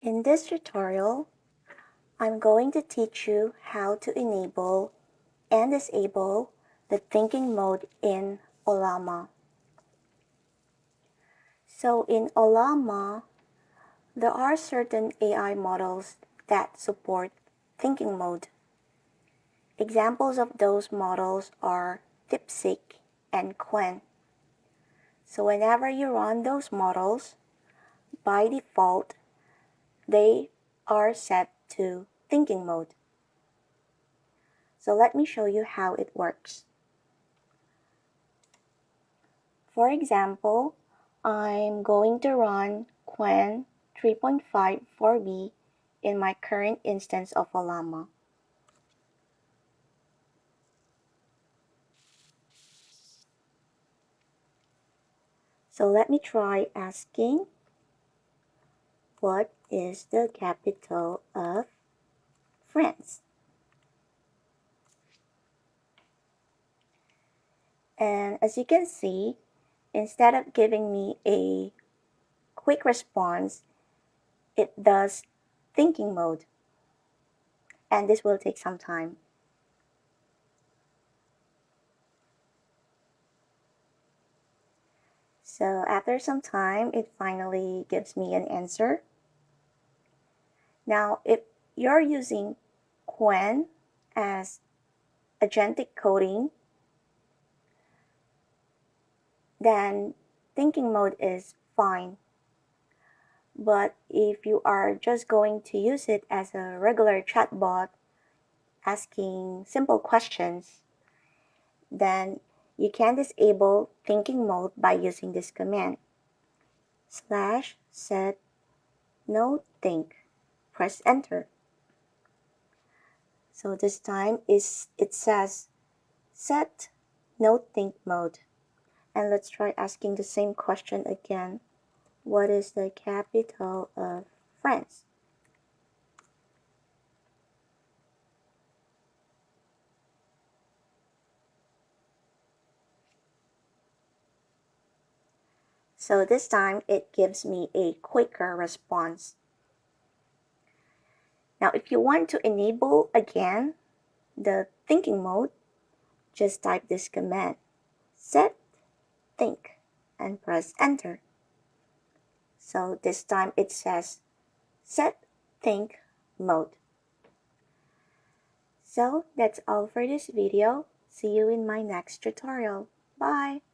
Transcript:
In this tutorial, I'm going to teach you how to enable and disable the thinking mode in Ollama. So in Ollama, there are certain AI models that support thinking mode. Examples of those models are DeepSeek and Qwen. So whenever you run those models, by default, they are set to thinking mode. So let me show you how it works. For example, I'm going to run Qwen 3.5 in my current instance of Ollama. So let me try asking, what is the capital of France? And as you can see, instead of giving me a quick response, it does thinking mode. And this will take some time. So after some time, it finally gives me an answer. Now, if you're using Qwen as agentic coding, then thinking mode is fine. But if you are just going to use it as a regular chatbot asking simple questions, then you can disable thinking mode by using this command /set nothink. Press enter. So this time it says set nothink mode. And let's try asking the same question again. What is the capital of France? So this time it gives me a quicker response. Now if you want to enable again the thinking mode, just type this command set think and press enter. So this time it says set think mode. So that's all for this video. See you in my next tutorial. Bye!